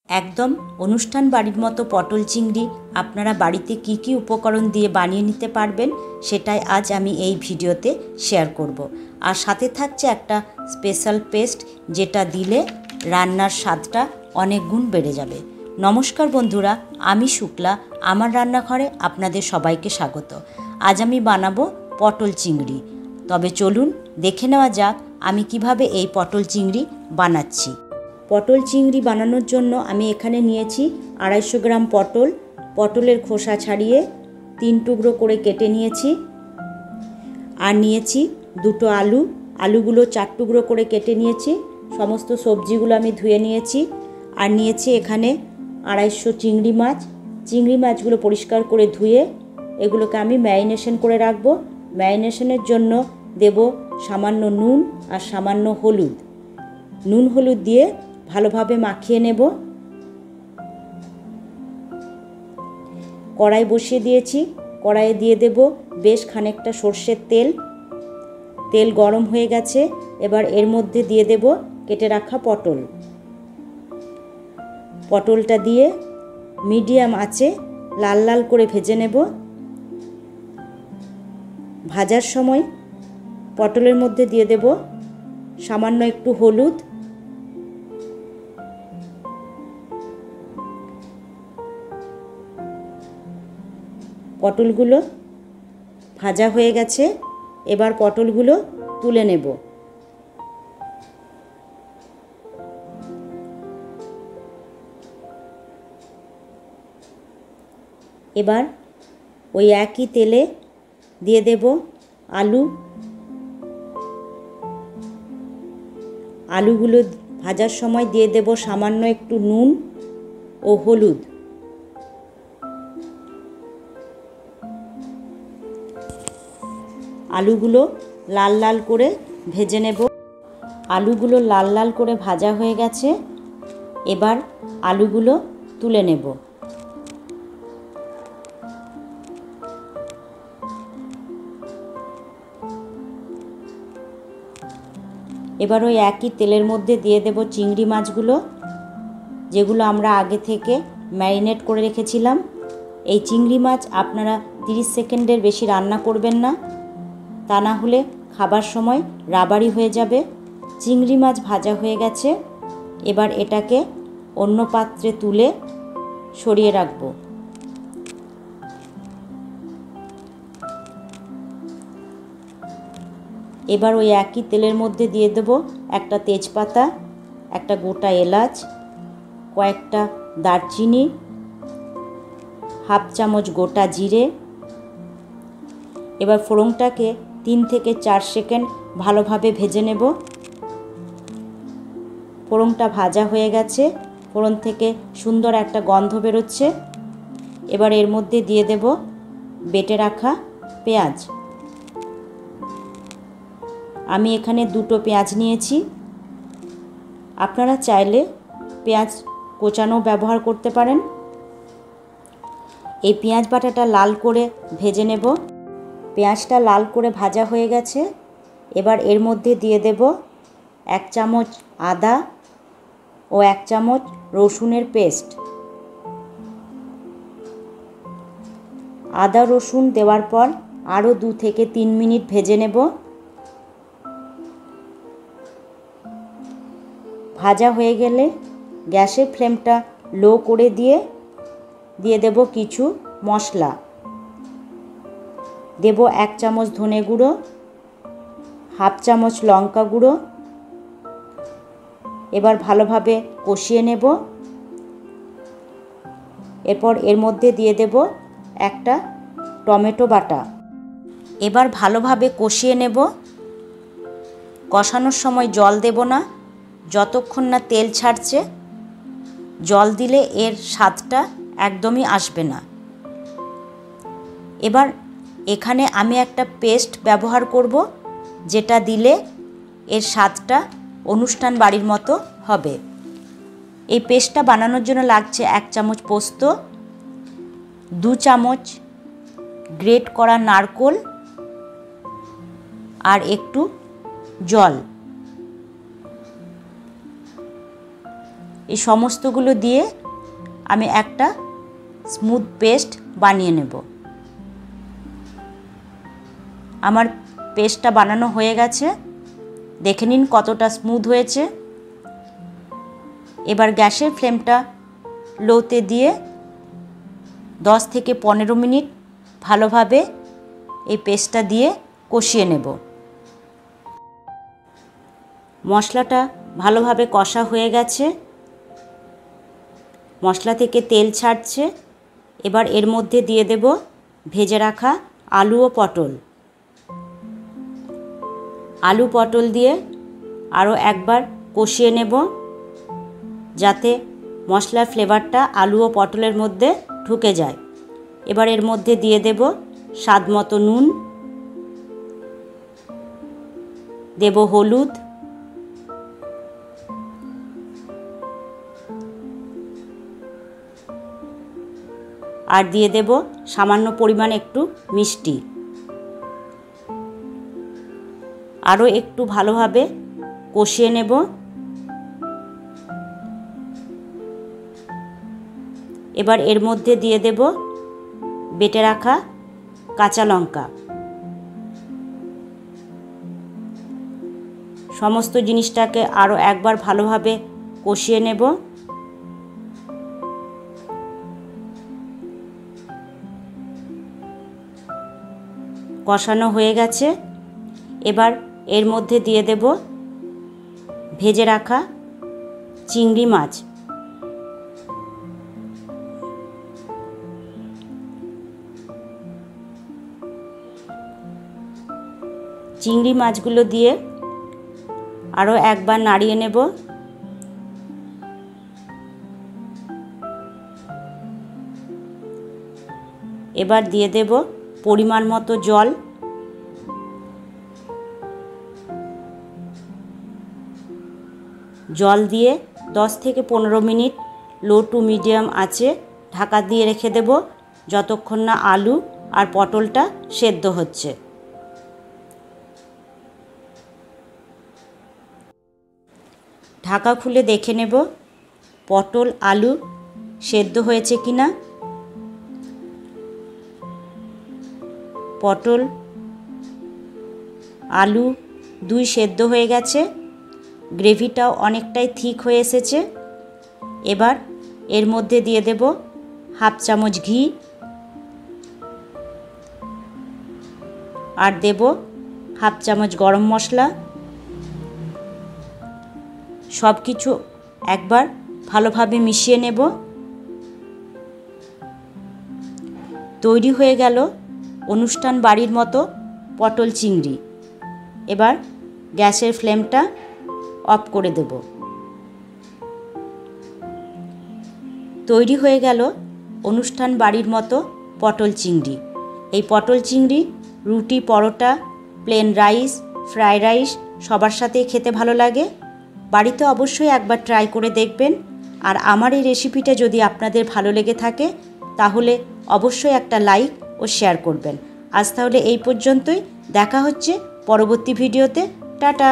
একদম অনুষ্ঠান বাড়ির মতো পটল চিংড়ি আপনারা বাড়িতে কি কি উপকরণ দিয়ে বানিয়ে নিতে পারবেন সেটাই আজ আমি এই ভিডিওতে শেয়ার করব। আর সাথে থাকছে একটা স্পেশাল পেস্ট, যেটা দিলে রান্নার স্বাদটা অনেক গুণ বেড়ে যাবে। নমস্কার বন্ধুরা, আমি শুক্লা, আমার রান্নাঘরে আপনাদের সবাইকে স্বাগত। আজ আমি বানাবো পটল চিংড়ি। তবে চলুন দেখে নেওয়া যাক আমি কিভাবে এই পটল চিংড়ি বানাচ্ছি। পটল চিংড়ি বানানোর জন্য আমি এখানে নিয়েছি 250 গ্রাম পটল। পটলের খোসা ছাড়িয়ে 3 টুকরো করে কেটে নিয়েছি। আর নিয়েছি 2টো আলু। আলুগুলো 4 টুকরো করে কেটে নিয়েছি। সমস্ত সবজিগুলো আমি ধুয়ে নিয়েছি। আর নিয়েছি এখানে 250 চিংড়ি মাছ। চিংড়ি মাছগুলো পরিষ্কার করে ধুয়ে এগুলোকে আমি ম্যারিনেশন করে রাখবো। ম্যারিনেশনের জন্য দেব সামান্য নুন আর সামান্য হলুদ। নুন হলুদ দিয়ে ভালোভাবে মাখিয়ে নেব। কড়াই বসিয়ে দিয়েছি। কড়াইয়ে দিয়ে দেব বেশ খানিকটা সর্ষের তেল। তেল গরম হয়ে গেছে। এবার এর মধ্যে দিয়ে দেব কেটে রাখা পটল। পটলটা দিয়ে মিডিয়াম আঁচে লাল লাল করে ভেজে নেব। ভাজার সময় পটলের মধ্যে দিয়ে দেব সামান্য একটু হলুদ। পটলগুলো ভাজা হয়ে গেছে। এবার পটলগুলো তুলে নেব। এবার ওই একই তেলে দিয়ে দেব আলু। আলুগুলো ভাজার সময় দিয়ে দেব সামান্য একটু নুন ও হলুদ। আলুগুলো লাল লাল করে ভেজে নেব। আলুগুলো লাল লাল করে ভাজা হয়ে গেছে। এবার আলুগুলো তুলে নেব। এবার ওই একই তেলের মধ্যে দিয়ে দেব চিংড়ি মাছগুলো, যেগুলো আমরা আগে থেকে ম্যারিনেট করে রেখেছিলাম। এই চিংড়ি মাছ আপনারা 30 সেকেন্ডের বেশি রান্না করবেন না, তা না হলে খাবার সময় রাবারি হয়ে যাবে। চিংড়ি মাছ ভাজা হয়ে গেছে। এবার এটাকে অন্য পাত্রে তুলে সরিয়ে রাখব। এবার ওই একই তেলের মধ্যে দিয়ে দেব একটা তেজপাতা, একটা গোটা এলাচ, কয়েকটা দারচিনি, হাফ চামচ গোটা জিরে। এবার ফোড়নটাকে 3 থেকে 4 সেকেন্ড ভালোভাবে ভেজে নেব। ফোড়নটা ভাজা হয়ে গেছে। ফোড়ন থেকে সুন্দর একটা গন্ধ বেরোচ্ছে। এবার এর মধ্যে দিয়ে দেব বেটে রাখা পেঁয়াজ। আমি এখানে 2টো পেঁয়াজ নিয়েছি। আপনারা চাইলে পেঁয়াজ কোচানো ব্যবহার করতে পারেন। এই পেঁয়াজ বাটাটা লাল করে ভেজে নেব। পেঁয়াজটা লাল করে ভাজা হয়ে গেছে। এবার এর মধ্যে দিয়ে দেব 1 চামচ আদা ও 1 চামচ রসুনের পেস্ট। আদা রসুন দেওয়ার পর আরও 2 থেকে 3 মিনিট ভেজে নেব। ভাজা হয়ে গেলে গ্যাসের ফ্লেমটা লো করে দিয়ে দেব কিছু মশলা। দেব 1 চামচ ধনে গুঁড়ো, হাফ চামচ লঙ্কা গুঁড়ো। এবার ভালোভাবে কষিয়ে নেব। এরপর এর মধ্যে দিয়ে দেব একটা টমেটো বাটা। এবার ভালোভাবে কষিয়ে নেব। কষানোর সময় জল দেব না, যতক্ষণ না তেল ছাড়ছে। জল দিলে এর স্বাদটা একদমই আসবে না। এবার এখানে আমি একটা পেস্ট ব্যবহার করব, যেটা দিলে এর স্বাদটা অনুষ্ঠান বাড়ির মতো হবে। এই পেস্টটা বানানোর জন্য লাগছে 1 চামচ পোস্ত, 2 চামচ গ্রেট করা নারকেল আর একটু জল। এই সমস্তগুলো দিয়ে আমি একটা স্মুথ পেস্ট বানিয়ে নেব। আমার পেস্টটা বানানো হয়ে গেছে, দেখে নিন কতটা স্মুথ হয়েছে। এবার গ্যাসের ফ্লেমটা লোতে দিয়ে 10 থেকে 15 মিনিট ভালোভাবে এই পেস্টটা দিয়ে কষিয়ে নেব। মশলাটা ভালোভাবে কষা হয়ে গেছে, মশলা থেকে তেল ছাড়ছে। এবার এর মধ্যে দিয়ে দেব ভেজে রাখা আলু ও পটল। আলু পটল দিয়ে আরও একবার কষিয়ে নেব, যাতে মশলার ফ্লেভারটা আলু ও পটলের মধ্যে ঢুকে যায়। এবার এর মধ্যে দিয়ে দেব স্বাদ মতো নুন, দেব হলুদ, আর দিয়ে দেব সামান্য পরিমাণ একটু মিষ্টি। আরও একটু ভালোভাবে কষিয়ে নেব। এবার এর মধ্যে দিয়ে দেব বেটে রাখা কাঁচা লঙ্কা। সমস্ত জিনিসটাকে আরও একবার ভালোভাবে কষিয়ে নেব। কষানো হয়ে গেছে, এবার এর মধ্যে দিয়ে দেব ভেজে রাখা চিংড়ি মাছ। চিংড়ি মাছগুলো দিয়ে আরও একবার নাড়িয়ে নেব। এবার দিয়ে দেব পরিমাণ মতো জল। জল দিয়ে 10 থেকে 15 মিনিট লো টু মিডিয়াম আঁচে ঢাকা দিয়ে রেখে দেব, যতক্ষণ না আলু আর পটলটা সেদ্ধ হচ্ছে। ঢাকা খুলে দেখে নেব পটল আলু সেদ্ধ হয়েছে কিনা। পটল আলু দুই সেদ্ধ হয়ে গেছে, গ্রেভিটাও অনেকটাই থিক হয়ে এসেছে। এবার এর মধ্যে দিয়ে দেব হাফ চামচ ঘি, আর দেব হাফ চামচ গরম মশলা। সব কিছু একবার ভালোভাবে মিশিয়ে নেব। তৈরি হয়ে গেল অনুষ্ঠান বাড়ির মতো পটল চিংড়ি। এবার গ্যাসের ফ্লেমটা অফ করে দেব। তৈরি হয়ে গেল অনুষ্ঠান বাড়ির মতো পটল চিংড়ি। এই পটল চিংড়ি রুটি, পরোটা, প্লেন রাইস, ফ্রাইড রাইস সবার সাথেই খেতে ভালো লাগে। বাড়িতে অবশ্যই একবার ট্রাই করে দেখবেন। আর আমার এই রেসিপিটা যদি আপনাদের ভালো লেগে থাকে তাহলে অবশ্যই একটা লাইক ও শেয়ার করবেন। আজ তাহলে এই পর্যন্তই, দেখা হচ্ছে পরবর্তী ভিডিওতে। টাটা।